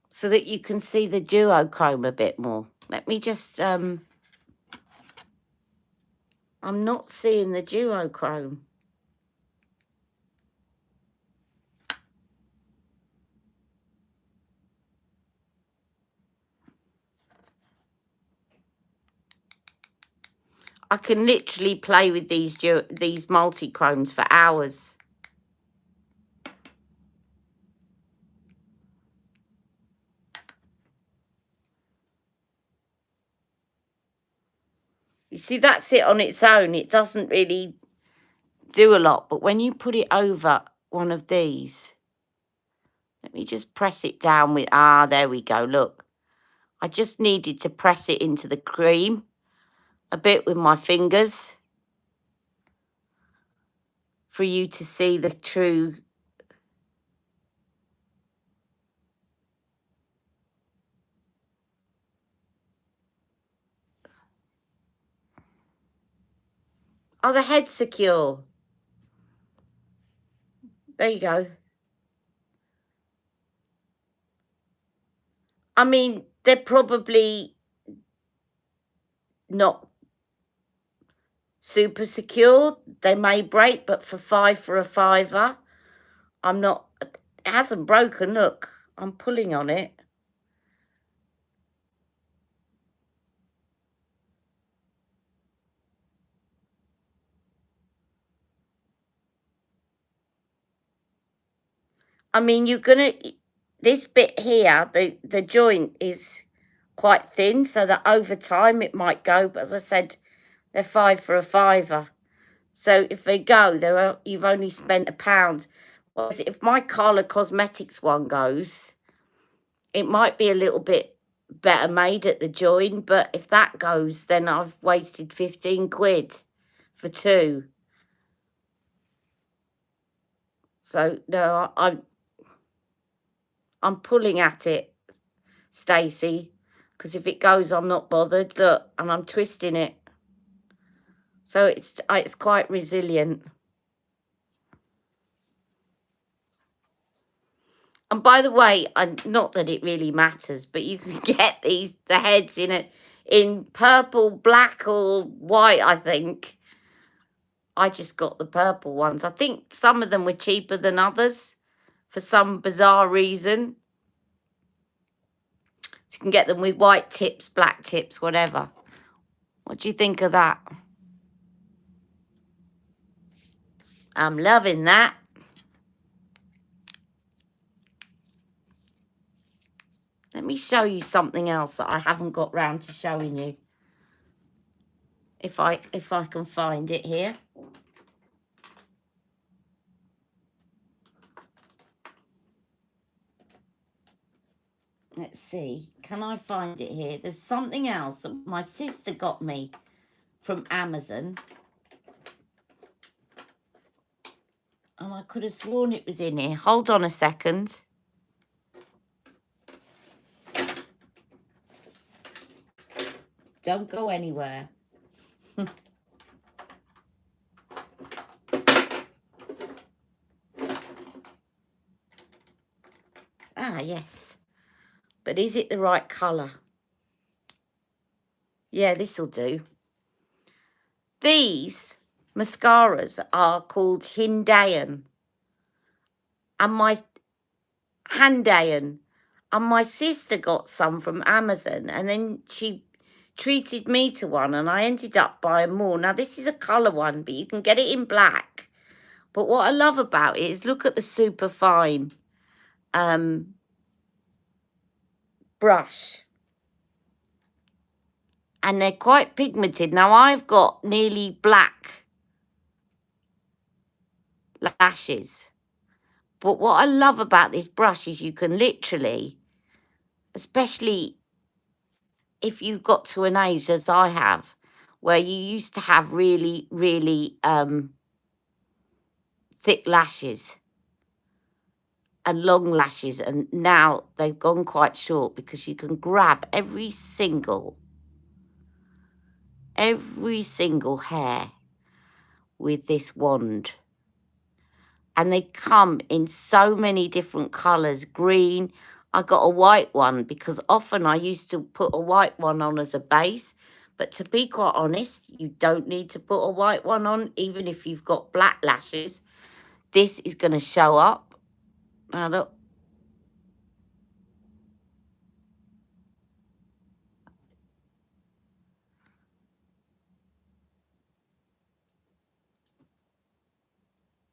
So that you can see the duochrome a bit more. Let me just, I'm not seeing the duochrome. I can literally play with these multi-chromes for hours. You see, that's it on its own. It doesn't really do a lot. But when you put it over one of these. Let me just press it down with, there we go, look. I just needed to press it into the cream a bit with my fingers for you to see the true. Oh, the head's secure. There you go. I mean, they're probably not super secure. They may break, but for a fiver, I'm not, it hasn't broken. Look, I'm pulling on it. I mean, this bit here, the joint is quite thin, so that over time it might go. But as I said, they're 5 for a fiver. So if they go, you've only spent £1. Whereas if my Carla Cosmetics one goes, it might be a little bit better made at the join, but if that goes, then I've wasted 15 quid for 2. So no, I'm pulling at it, Stacey, because if it goes, I'm not bothered. Look, and I'm twisting it, so it's quite resilient. And by the way, not that it really matters, but you can get the heads in purple, black, or white. I think I just got the purple ones. I think some of them were cheaper than others for some bizarre reason. So you can get them with white tips, black tips, whatever. What do you think of that? I'm loving that. Let me show you something else that I haven't got round to showing you. If I can find it here. Let's see. Can I find it here? There's something else that my sister got me from Amazon. And I could have sworn it was in here. Hold on a second. Don't go anywhere. Yes. But is it the right colour? Yeah, this'll do. These mascaras are called Handaiyan. And my Handaiyan. And my sister got some from Amazon. And then she treated me to one. And I ended up buying more. Now, this is a colour one, but you can get it in black. But what I love about it is look at the super fine brush. And they're quite pigmented. Now, I've got nearly black lashes. But what I love about this brush is you can literally, especially if you've got to an age as I have, where you used to have really, really thick lashes and long lashes, and now they've gone quite short because you can grab every single hair with this wand. And they come in so many different colours. Green. I got a white one because often I used to put a white one on as a base. But to be quite honest, you don't need to put a white one on, even if you've got black lashes. This is going to show up. Now look.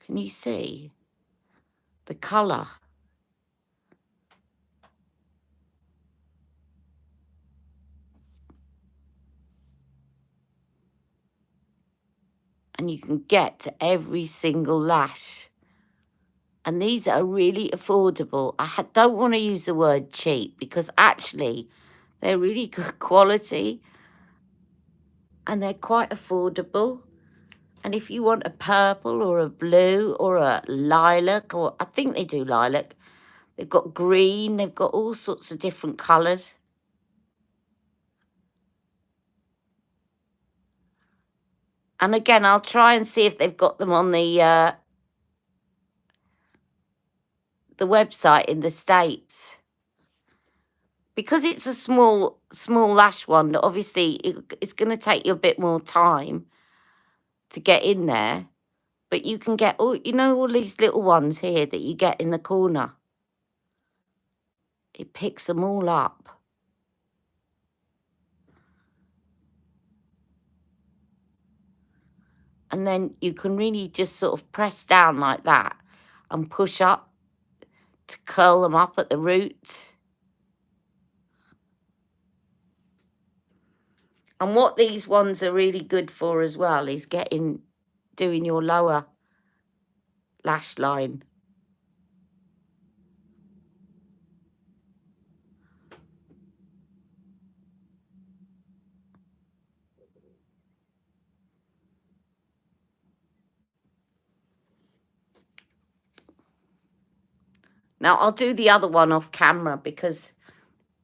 Can you see the colour? And you can get to every single lash. And these are really affordable. I don't want to use the word cheap because actually they're really good quality and they're quite affordable. And if you want a purple or a blue or a lilac, or I think they do lilac, they've got green, they've got all sorts of different colours. And again, I'll try and see if they've got them on the website in the States. Because it's a small lash one, obviously it's going to take you a bit more time to get in there. But you can get all, you know, all these little ones here that you get in the corner. It picks them all up. And then you can really just sort of press down like that and push up to curl them up at the root. And what these ones are really good for as well is doing your lower lash line. Now, I'll do the other one off camera because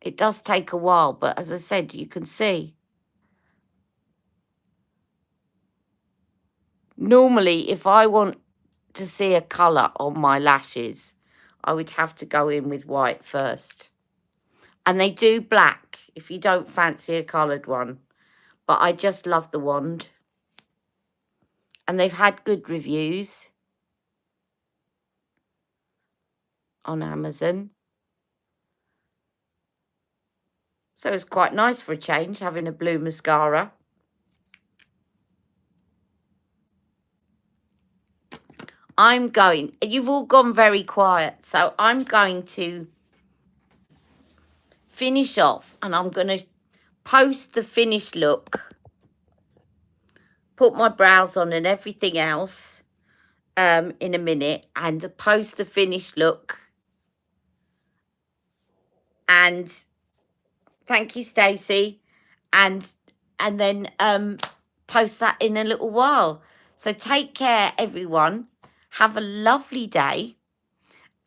it does take a while, but as I said, you can see. Normally, if I want to see a colour on my lashes, I would have to go in with white first. And they do black if you don't fancy a coloured one. But I just love the wand. And they've had good reviews on Amazon. So it's quite nice for a change, having a blue mascara. You've all gone very quiet, so I'm going to finish off and I'm going to post the finished look, put my brows on and everything else in a minute, and post the finished look. And thank you, Stacey. And then post that in a little while. So take care, everyone. Have a lovely day.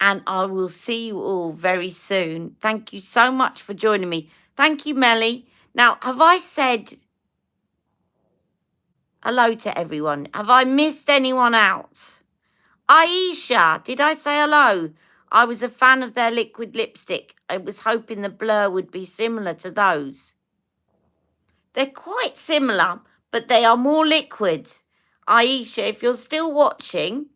And I will see you all very soon. Thank you so much for joining me. Thank you, Melly. Now, have I said hello to everyone? Have I missed anyone out? Aisha, did I say hello? I was a fan of their liquid lipstick. I was hoping the blur would be similar to those. They're quite similar, but they are more liquid. Aisha, if you're still watching,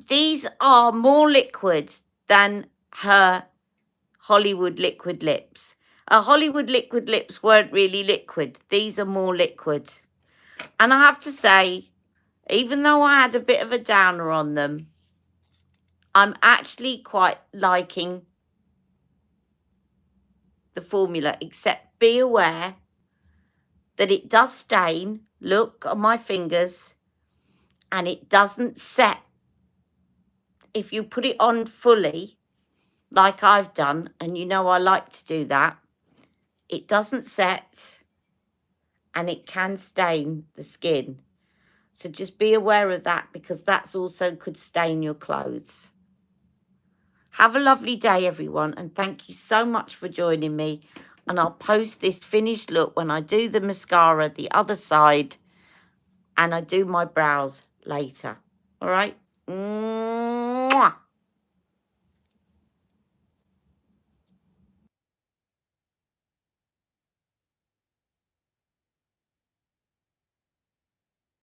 these are more liquid than her Hollywood liquid lips. Her Hollywood liquid lips weren't really liquid. These are more liquid. And I have to say, even though I had a bit of a downer on them, I'm actually quite liking the formula, except be aware that it does stain. Look on my fingers, and it doesn't set. If you put it on fully, like I've done, and you know I like to do that, it doesn't set and it can stain the skin. So just be aware of that, because that's also could stain your clothes. Have a lovely day, everyone, and thank you so much for joining me. And I'll post this finished look when I do the mascara, the other side, and I do my brows later. All right?